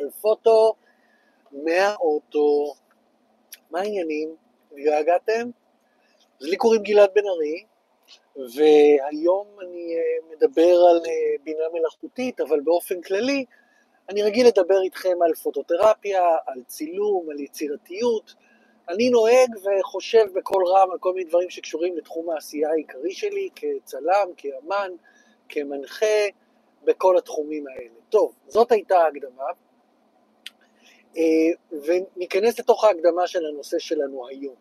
על פוטו מהאוטו. מה העניינים? התגעגעתם? אז לי קוראים גלעד בן ארי, והיום אני מדבר על בינה מלאכותית, אבל באופן כללי אני רגיל לדבר איתכם על פוטותרפיה, על צילום, על יצירתיות. אני נוהג וחושב בכל רם על כל מיני דברים שקשורים לתחום העשייה העיקרי שלי, כצלם, כאמן, כמנחה, בכל התחומים האלה. טוב, זאת הייתה ההקדמה, וניכנס לתוך ההקדמה של הנושא שלנו היום.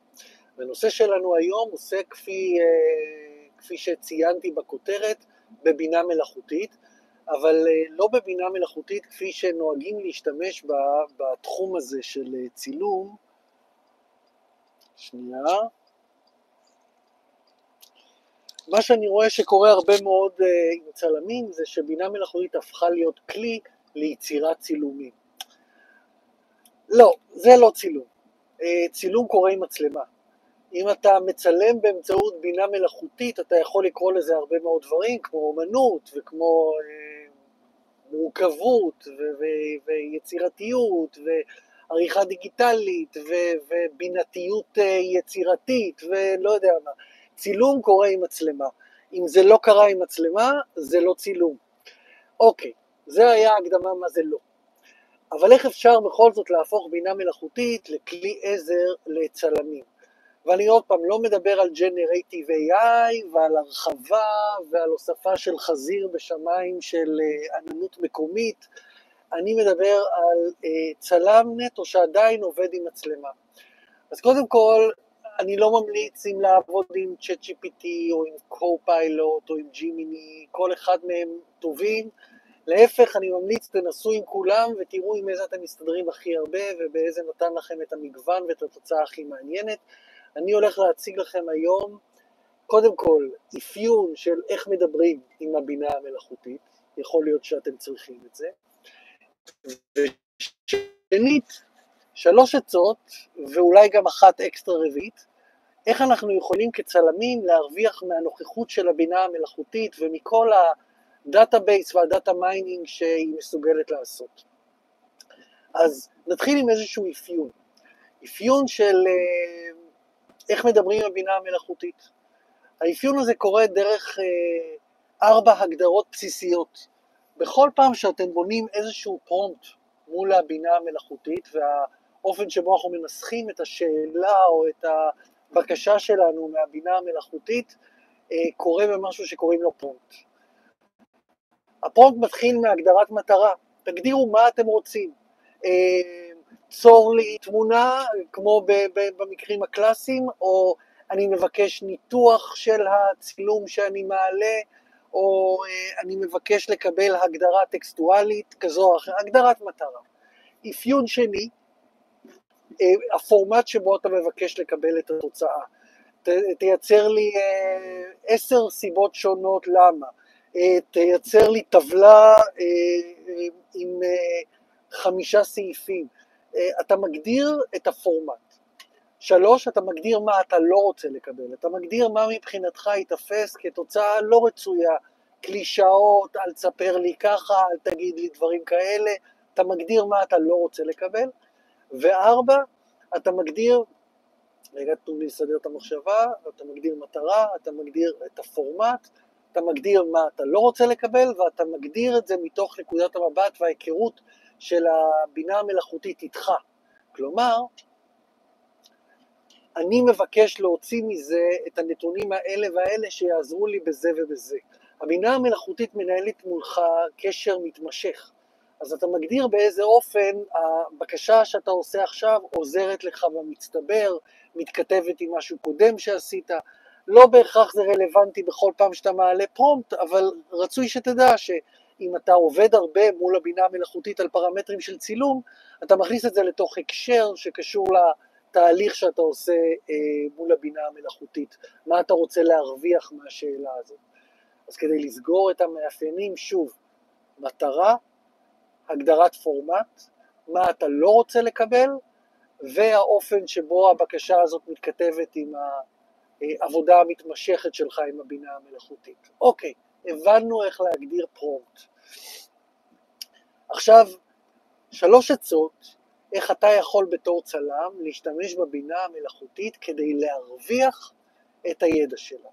הנושא שלנו היום עושה כפי שציינתי בכותרת, בבינה מלאכותית, אבל לא בבינה מלאכותית כפי שנוהגים להשתמש בה בתחום הזה של צילום. שנייה. מה שאני רואה שקורה הרבה מאוד עם צלמים זה שבינה מלאכותית הפכה להיות כלי ליצירת צילומים. לא, זה לא צילום. צילום קורה עם מצלמה. אם אתה מצלם באמצעות בינה מלאכותית, אתה יכול לקרוא לזה הרבה מאוד דברים, כמו אומנות וכמו מורכבות ויצירתיות ועריכה דיגיטלית ובינתיות יצירתית ולא יודע מה. צילום קורה עם מצלמה. אם זה לא קרה עם מצלמה, זה לא צילום. אוקיי, זה היה הקדמה מה זה לא. אבל איך אפשר בכל זאת להפוך בינה מלאכותית לכלי עזר לצלמים? ואני עוד פעם לא מדבר על Generative AI ועל הרחבה ועל הוספה של חזיר בשמיים של עננות מקומית, אני מדבר על צלם נטו שעדיין עובד עם מצלמה. אז קודם כל, אני לא ממליץ אם לעבוד עם ChatGPT או עם Copilot או עם Gemini, כל אחד מהם טובים, להפך אני ממליץ תנסו עם כולם ותראו עם איזה אתם מסתדרים הכי הרבה ובאיזה נתן לכם את המגוון ואת התוצאה הכי מעניינת. אני הולך להציג לכם היום, קודם כל, אפיון של איך מדברים עם הבינה המלאכותית, יכול להיות שאתם צריכים את זה, ושנית, 3 עצות, ואולי גם אחת אקסטרה רביעית, איך אנחנו יכולים כצלמים להרוויח מהנוכחות של הבינה המלאכותית ומכל הדאטאבייס והדאטה מיינינג שהיא מסוגלת לעשות. אז נתחיל עם איזשהו אפיון. אפיון של איך מדברים עם הבינה המלאכותית. האפיון הזה קורה דרך 4 הגדרות בסיסיות. בכל פעם שאתם בונים איזשהו פרומפט מול הבינה המלאכותית, והאופן שבו אנחנו מנסחים את השאלה או את הבקשה שלנו מהבינה המלאכותית, קורה במשהו שקוראים לו פרומפט. הפרומפט מתחיל מהגדרת מטרה. תגדירו מה אתם רוצים. צור לי תמונה, כמו במקרים הקלאסיים, או אני מבקש ניתוח של הצילום שאני מעלה, או אני מבקש לקבל הגדרה טקסטואלית כזו או אחרת, הגדרת מטרה. אפיון שני, הפורמט שבו אתה מבקש לקבל את התוצאה. תייצר לי 10 סיבות שונות למה. תייצר לי טבלה עם 5 סעיפים. אתה מגדיר את הפורמט. 3, אתה מגדיר מה אתה לא רוצה לקבל. אתה מגדיר מה מבחינתך יתפס כתוצאה לא רצויה, קלישאות, אל תספר לי ככה, אל תגיד לי דברים כאלה. אתה מגדיר מה אתה לא רוצה לקבל. 4, אתה מגדיר, רגע תנו לי לסדר את המחשבה, אתה מגדיר מטרה, אתה מגדיר את הפורמט, אתה מגדיר מה אתה לא רוצה לקבל, ואתה מגדיר את זה מתוך נקודת המבט וההיכרות של הבינה המלאכותית איתך. כלומר, אני מבקש להוציא מזה את הנתונים האלה והאלה שיעזרו לי בזה ובזה. הבינה המלאכותית מנהלת מולך קשר מתמשך. אז אתה מגדיר באיזה אופן הבקשה שאתה עושה עכשיו עוזרת לך במצטבר, מתכתבת עם משהו קודם שעשית. לא בהכרח זה רלוונטי בכל פעם שאתה מעלה פרומפט, אבל רצוי שתדע שאם אתה עובד הרבה מול הבינה המלאכותית על פרמטרים של צילום, אתה מכניס את זה לתוך הקשר שקשור לתהליך שאתה עושה מול הבינה המלאכותית. מה אתה רוצה להרוויח מהשאלה הזאת? אז כדי לסגור את המאפיינים, שוב, מטרה, הגדרת פורמט, מה אתה לא רוצה לקבל, והאופן שבו הבקשה הזאת מתכתבת עם העבודה המתמשכת שלך עם הבינה המלאכותית. אוקיי, הבנו איך להגדיר פרומפט. עכשיו, 3 עצות איך אתה יכול בתור צלם להשתמש בבינה המלאכותית כדי להרוויח את הידע שלה.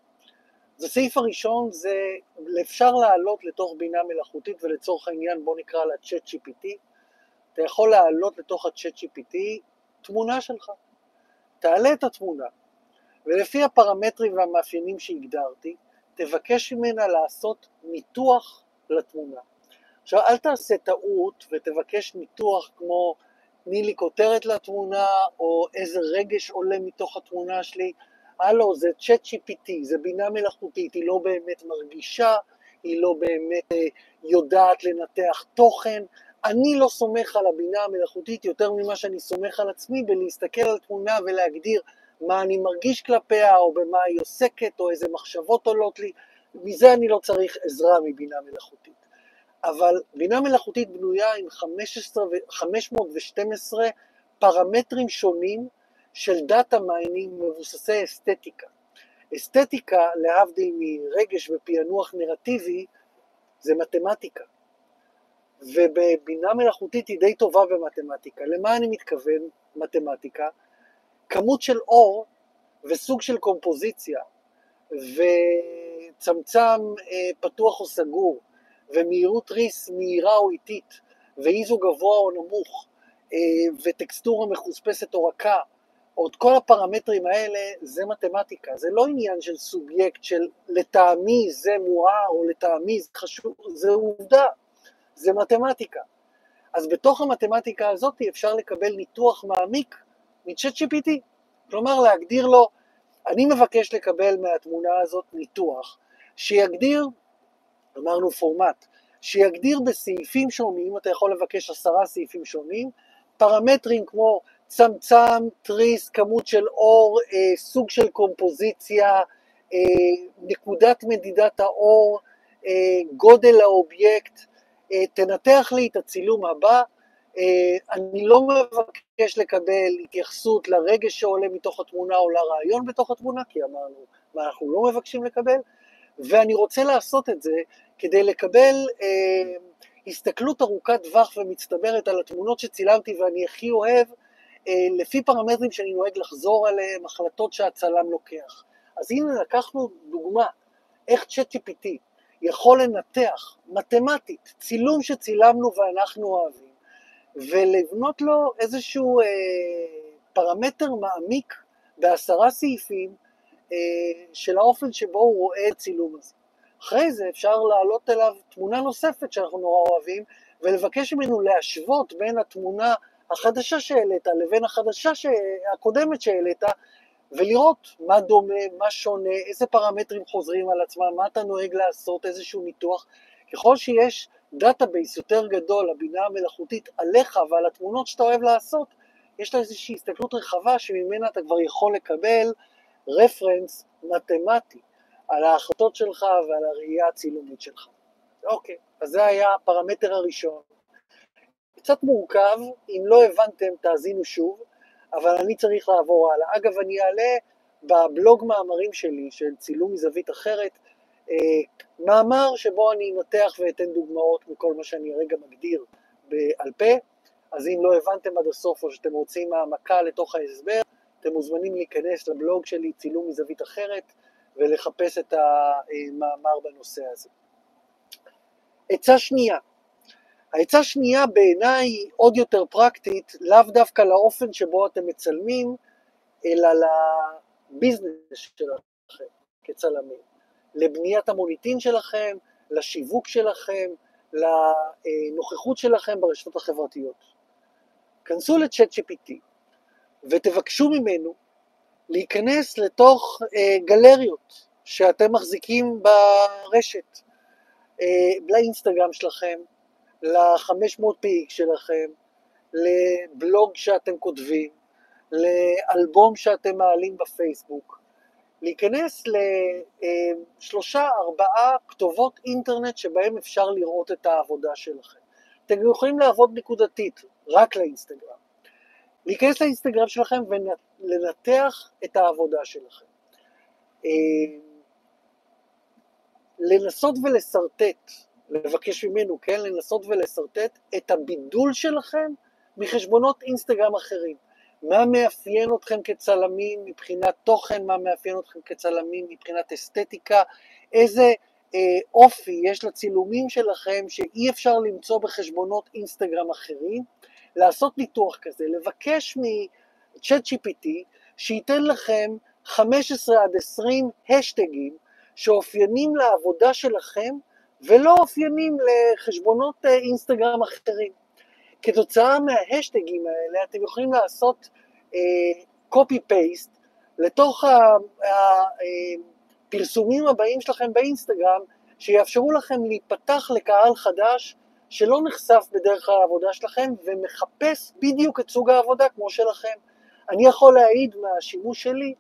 אז הסעיף הראשון זה, אפשר לעלות לתוך בינה מלאכותית, ולצורך העניין בוא נקרא לה צ'אט GPT, אתה יכול לעלות לתוך הצ'אט GPT תמונה שלך, תעלה את התמונה, ולפי הפרמטרים והמאפיינים שהגדרתי, תבקש ממנה לעשות ניתוח לתמונה. עכשיו אל תעשה טעות ותבקש ניתוח כמו תני לי כותרת לתמונה, או איזה רגש עולה מתוך התמונה שלי. הלו, זה צ'אט GPT, זה בינה מלאכותית, היא לא באמת מרגישה, היא לא באמת יודעת לנתח תוכן. אני לא סומך על הבינה המלאכותית יותר ממה שאני סומך על עצמי, בלהסתכל על תמונה ולהגדיר מה אני מרגיש כלפיה, או במה היא עוסקת, או איזה מחשבות עולות לי. מזה אני לא צריך עזרה מבינה מלאכותית. אבל בינה מלאכותית בנויה עם 512 פרמטרים שונים של דאטה מיינינג מבוססי אסתטיקה. אסתטיקה, להבדיל מרגש ופענוח נרטיבי, זה מתמטיקה. ובבינה מלאכותית היא די טובה במתמטיקה. למה אני מתכוון מתמטיקה? כמות של אור וסוג של קומפוזיציה, וצמצם פתוח או סגור, ומהירות ריס מהירה או איטית, ואיזו גבוה או נמוך, וטקסטורה מחוספסת או רכה, עוד כל הפרמטרים האלה זה מתמטיקה, זה לא עניין של סובייקט של לטעמי זה מואר או לטעמי זה חשוב, זה עובדה, זה מתמטיקה. אז בתוך המתמטיקה הזאת אפשר לקבל ניתוח מעמיק מצ'אט GPT, כלומר להגדיר לו, אני מבקש לקבל מהתמונה הזאת ניתוח, שיגדיר, אמרנו פורמט, שיגדיר בסעיפים שונים, אתה יכול לבקש 10 סעיפים שונים, פרמטרים כמו צמצם, תריס, כמות של אור, סוג של קומפוזיציה, נקודת מדידת האור, גודל האובייקט, תנתח לי את הצילום הבא, אני לא מבקש לקבל התייחסות לרגש שעולה מתוך התמונה או לרעיון בתוך התמונה, כי אמרנו מה אנחנו לא מבקשים לקבל, ואני רוצה לעשות את זה כדי לקבל הסתכלות ארוכת טווח ומצטברת על התמונות שצילמתי ואני הכי אוהב, לפי פרמטרים שאני נוהג לחזור עליהם, החלטות שהצלם לוקח. אז הנה לקחנו דוגמה, איך צ'אט GPT יכול לנתח מתמטית צילום שצילמנו ואנחנו אוהבים, ולבנות לו איזשהו פרמטר מעמיק ב10 סעיפים של האופן שבו הוא רואה את צילום הזה. אחרי זה אפשר לעלות אליו תמונה נוספת שאנחנו נורא אוהבים, ולבקש ממנו להשוות בין התמונה החדשה שהעלית לבין הקודמת שהעלית, ולראות מה דומה, מה שונה, איזה פרמטרים חוזרים על עצמם, מה אתה נוהג לעשות, איזשהו ניתוח. ככל שיש דאטאבייס יותר גדול, הבינה המלאכותית עליך ועל התמונות שאתה אוהב לעשות, יש לה איזושהי הסתכלות רחבה שממנה אתה כבר יכול לקבל רפרנס מתמטי על ההחלטות שלך ועל הראייה הצילומית שלך. אוקיי, אז זה היה הפרמטר הראשון. קצת מורכב, אם לא הבנתם תאזינו שוב, אבל אני צריך לעבור הלאה. אגב, אני אעלה בבלוג מאמרים שלי של צילום מזווית אחרת, מאמר שבו אני אנתח ואתן דוגמאות מכל מה שאני רגע מגדיר בעל פה, אז אם לא הבנתם עד הסוף או שאתם רוצים העמקה לתוך ההסבר, אתם מוזמנים להיכנס לבלוג שלי צילום מזווית אחרת ולחפש את המאמר בנושא הזה. עצה שנייה. העצה שנייה בעיניי היא עוד יותר פרקטית, לאו דווקא לאופן שבו אתם מצלמים, אלא לביזנס שלכם כצלמים, לבניית המוניטין שלכם, לשיווק שלכם, לנוכחות שלכם ברשתות החברתיות. כנסו לצ'אט GPT ותבקשו ממנו להיכנס לתוך גלריות שאתם מחזיקים ברשת, לאינסטגרם שלכם, ל500 PX שלכם, לבלוג שאתם כותבים, לאלבום שאתם מעלים בפייסבוק, להיכנס ל3-4 כתובות אינטרנט שבהם אפשר לראות את העבודה שלכם. אתם יכולים לעבוד נקודתית רק לאינסטגרם. להיכנס לאינסטגרם שלכם ולנתח את העבודה שלכם. לנסות ולסרטט, לבקש ממנו, כן, לנסות ולסרטט את הבידול שלכם מחשבונות אינסטגרם אחרים. מה מאפיין אתכם כצלמים מבחינת תוכן, מה מאפיין אתכם כצלמים מבחינת אסתטיקה, איזה אופי יש לצילומים שלכם שאי אפשר למצוא בחשבונות אינסטגרם אחרים, לעשות ניתוח כזה, לבקש מ-ChatGPT שייתן לכם 15 עד 20 השטגים שאופיינים לעבודה שלכם ולא אופיינים לחשבונות אינסטגרם אחרים. כתוצאה מההשטגים האלה אתם יכולים לעשות copy-paste לתוך הפרסומים הבאים שלכם באינסטגרם, שיאפשרו לכם להיפתח לקהל חדש שלא נחשף בדרך העבודה שלכם ומחפש בדיוק את סוג העבודה כמו שלכם. אני יכול להעיד מהשימוש שלי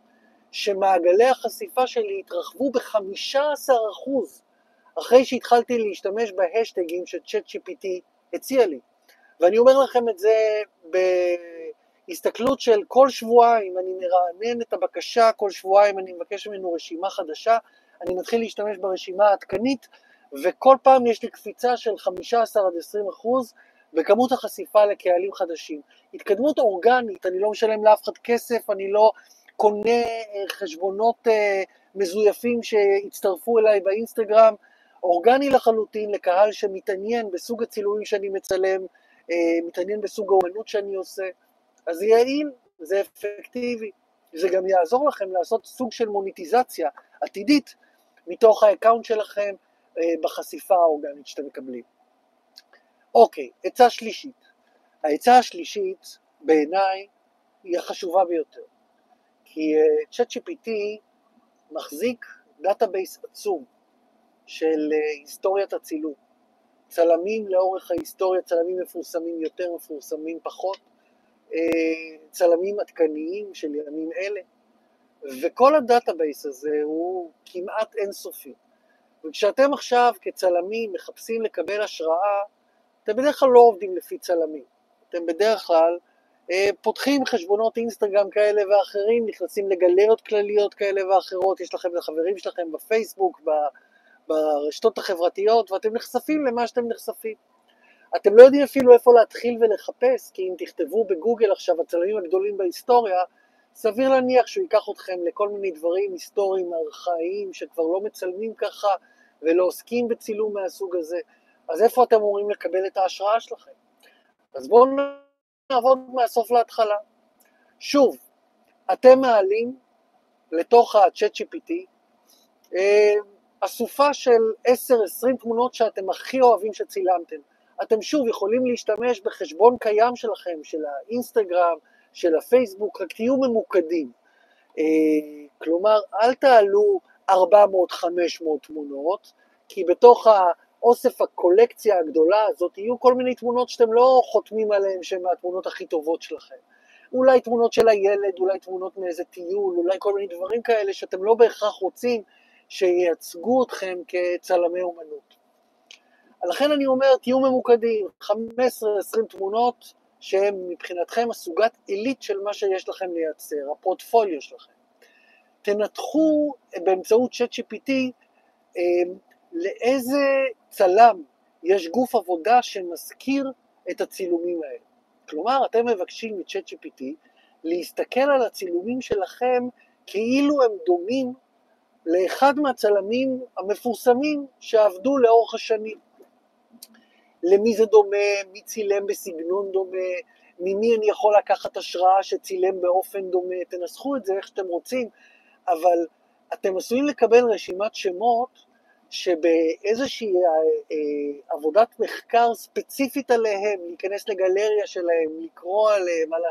שמעגלי החשיפה שלי התרחבו ב-15% אחרי שהתחלתי להשתמש בהשטגים ש-ChatGPT הציע לי. ואני אומר לכם את זה בהסתכלות של כל שבועיים, אני מרענן את הבקשה, כל שבועיים אני מבקש ממנו רשימה חדשה, אני מתחיל להשתמש ברשימה העדכנית, וכל פעם יש לי קפיצה של 15 עד 20% בכמות החשיפה לקהלים חדשים. התקדמות אורגנית, אני לא משלם לאף אחד כסף, אני לא קונה חשבונות מזויפים שהצטרפו אליי באינסטגרם, אורגני לחלוטין לקהל שמתעניין בסוג הצילומים שאני מצלם, מתעניין בסוג האומנות שאני עושה. אז זה יעיל, זה אפקטיבי, זה גם יעזור לכם לעשות סוג של מוניטיזציה עתידית מתוך האקאונט שלכם בחשיפה האורגנית שאתם מקבלים. אוקיי, עצה שלישית. העצה השלישית בעיניי היא החשובה ביותר, כי ChatGPT מחזיק דאטאבייס עצום של היסטוריית הצילום. צלמים לאורך ההיסטוריה, צלמים מפורסמים יותר, מפורסמים פחות, צלמים עדכניים של ימים אלה, וכל הדאטאבייס הזה הוא כמעט אינסופי. וכשאתם עכשיו כצלמים מחפשים לקבל השראה, אתם בדרך כלל לא עובדים לפי צלמים. אתם בדרך כלל פותחים חשבונות אינסטגרם כאלה ואחרים, נכנסים לגלריות כלליות כאלה ואחרות, יש לכם לחברים שלכם בפייסבוק, ברשתות החברתיות, ואתם נחשפים למה שאתם נחשפים. אתם לא יודעים אפילו איפה להתחיל ולחפש, כי אם תכתבו בגוגל עכשיו הצלמים הגדולים בהיסטוריה, סביר להניח שהוא ייקח אתכם לכל מיני דברים היסטוריים ארכאיים שכבר לא מצלמים ככה ולא עוסקים בצילום מהסוג הזה. אז איפה אתם אמורים לקבל את ההשראה שלכם? אז בואו נעבוד מהסוף להתחלה. שוב, אתם מעלים לתוך ה-ChatGPT אסופה של 10-20 תמונות שאתם הכי אוהבים שצילמתם. אתם שוב יכולים להשתמש בחשבון קיים שלכם, של האינסטגרם, של הפייסבוק, רק תהיו ממוקדים. כלומר, אל תעלו 400-500 תמונות, כי בתוך האוסף הקולקציה הגדולה הזאת יהיו כל מיני תמונות שאתם לא חותמים עליהן שהן מהתמונות הכי טובות שלכם. אולי תמונות של הילד, אולי תמונות מאיזה טיול, אולי כל מיני דברים כאלה שאתם לא בהכרח רוצים שייצגו אתכם כצלמי אומנות. לכן אני אומר, תהיו ממוקדים, 15-20 תמונות שהן מבחינתכם הסוגת עילית של מה שיש לכם לייצר, הפורטפוליו שלכם. תנתחו באמצעות ChatGPT לאיזה צלם יש גוף עבודה שמזכיר את הצילומים האלה. כלומר, אתם מבקשים מ-ChatGPT להסתכל על הצילומים שלכם כאילו הם דומים לאחד מהצלמים המפורסמים שעבדו לאורך השנים. למי זה דומה, מי צילם בסגנון דומה, ממי אני יכול לקחת השראה שצילם באופן דומה, תנסחו את זה איך שאתם רוצים, אבל אתם עשויים לקבל רשימת שמות שבאיזושהי עבודת מחקר ספציפית עליהם, להיכנס לגלריה שלהם, לקרוא עליהם, על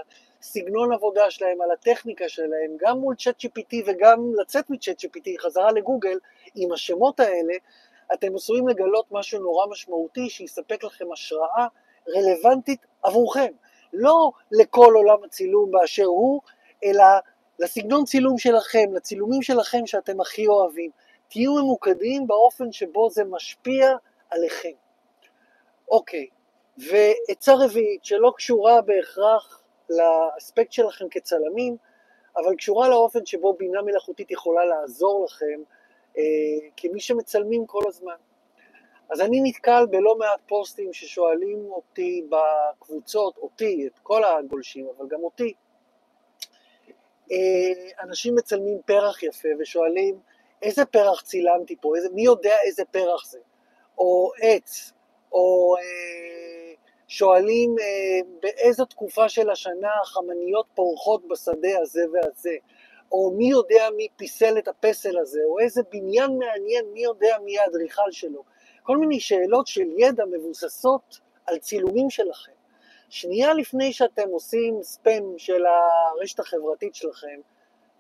הסגנון עבודה שלהם, על הטכניקה שלהם, גם מול ChatGPT וגם לצאת מ-ChatGPT, חזרה לגוגל, עם השמות האלה, אתם עשויים לגלות משהו נורא משמעותי שיספק לכם השראה רלוונטית עבורכם. לא לכל עולם הצילום באשר הוא, אלא לסגנון צילום שלכם, לצילומים שלכם שאתם הכי אוהבים. תהיו ממוקדים באופן שבו זה משפיע עליכם. אוקיי, ועצה רביעית שלא קשורה בהכרח לאספקט שלכם כצלמים, אבל קשורה לאופן שבו בינה מלאכותית יכולה לעזור לכם, כמי שמצלמים כל הזמן. אז אני נתקל בלא מעט פוסטים ששואלים אותי בקבוצות, אותי, את כל הגולשים, אבל גם אותי, אנשים מצלמים פרח יפה ושואלים, איזה פרח צילמתי פה, מי יודע איזה פרח זה, או עץ, או שואלים באיזו תקופה של השנה החמניות פורחות בשדה הזה והזה, או מי יודע מי פיסל את הפסל הזה, או איזה בניין מעניין, מי יודע מי האדריכל שלו. כל מיני שאלות של ידע מבוססות על צילומים שלכם. שנייה לפני שאתם עושים ספאם של הרשת החברתית שלכם,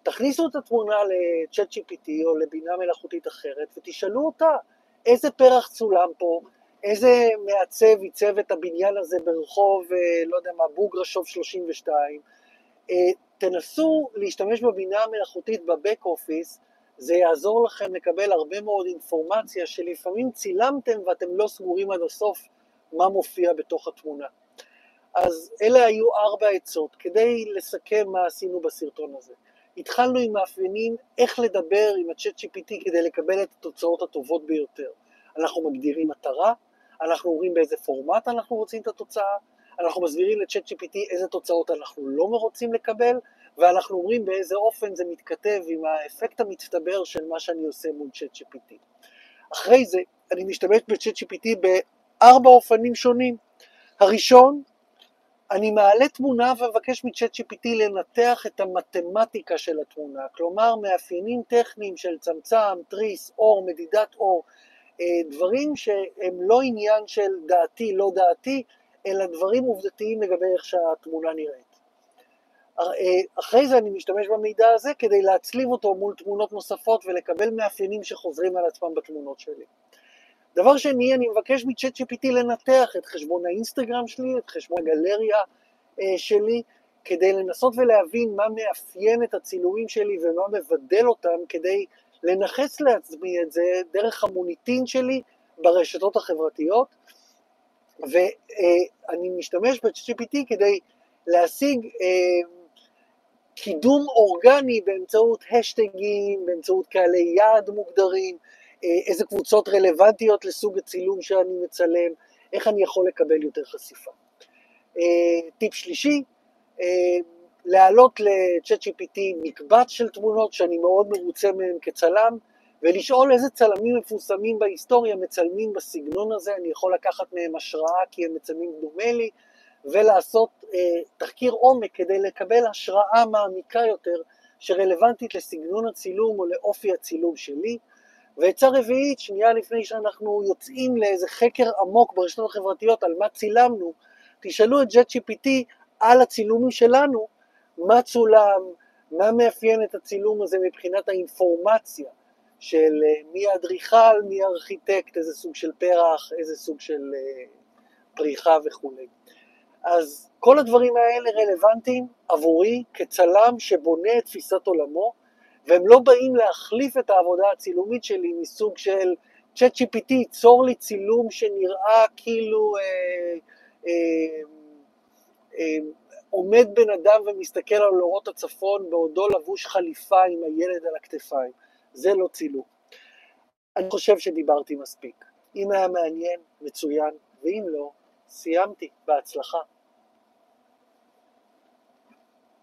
תכניסו את התמונה ל-ChatGPT או לבינה מלאכותית אחרת ותשאלו אותה איזה פרח צולם פה, איזה מעצב ייצב את הבניין הזה ברחוב, לא יודע מה, בוגרשוב 32. תנסו להשתמש בבינה המלאכותית בבק אופיס, זה יעזור לכם לקבל הרבה מאוד אינפורמציה שלפעמים צילמתם ואתם לא סגורים עד הסוף מה מופיע בתוך התמונה. אז אלה היו 4 עצות כדי לסכם מה עשינו בסרטון הזה. התחלנו עם מאפיינים איך לדבר עם ה-ChatGPT כדי לקבל את התוצאות הטובות ביותר. אנחנו מגדירים מטרה, אנחנו אומרים באיזה פורמט אנחנו רוצים את התוצאה, אנחנו מסבירים ל-ChatGPT איזה תוצאות אנחנו לא רוצים לקבל, ואנחנו אומרים באיזה אופן זה מתכתב עם האפקט המצטבר של מה שאני עושה מול ChatGPT. אחרי זה אני משתמש ב-ChatGPT ב4 אופנים שונים. הראשון, אני מעלה תמונה ומבקש מ-ChatGPT לנתח את המתמטיקה של התמונה, כלומר מאפיינים טכניים של צמצם, תריס, אור, מדידת אור, דברים שהם לא עניין של דעתי, לא דעתי, אלא דברים עובדתיים לגבי איך שהתמונה נראית. אחרי זה אני משתמש במידע הזה כדי להצליב אותו מול תמונות נוספות ולקבל מאפיינים שחוזרים על עצמם בתמונות שלי. דבר שני, אני מבקש מ-ChatGPT לנתח את חשבון האינסטגרם שלי, את חשבון הגלריה שלי, כדי לנסות ולהבין מה מאפיין את הצילומים שלי ומה מבדל אותם, כדי לנחס לעצמי את זה דרך המוניטין שלי ברשתות החברתיות, ואני משתמש ב-ChatGPT כדי להשיג קידום אורגני באמצעות השטגים, באמצעות קהלי יעד מוגדרים, איזה קבוצות רלוונטיות לסוג הצילום שאני מצלם, איך אני יכול לקבל יותר חשיפה. טיפ שלישי, להעלות ל-ChatGPT מקבץ של תמונות שאני מאוד מרוצה מהם כצלם, ולשאול איזה צלמים מפורסמים בהיסטוריה מצלמים בסגנון הזה, אני יכול לקחת מהם השראה כי הם מצלמים דומה לי, ולעשות תחקיר עומק כדי לקבל השראה מעמיקה יותר שרלוונטית לסגנון הצילום או לאופי הצילום שלי. ועצה רביעית, שנייה לפני שאנחנו יוצאים לאיזה חקר עמוק ברשתות החברתיות על מה צילמנו, תשאלו את ChatGPT על הצילומים שלנו, מה צולם, מה מאפיין את הצילום הזה מבחינת האינפורמציה של מי האדריכל, מי הארכיטקט, איזה סוג של פרח, איזה סוג של פריחה וכו'. אז כל הדברים האלה רלוונטיים עבורי כצלם שבונה את תפיסת עולמו, והם לא באים להחליף את העבודה הצילומית שלי מסוג של ChatGPT ייצור לי צילום שנראה כאילו עומד בן אדם ומסתכל על אורות הצפון בעודו לבוש חליפה עם הילד על הכתפיים. זה לא צילום. אני חושב שדיברתי מספיק. אם היה מעניין, מצוין, ואם לא, סיימתי. בהצלחה.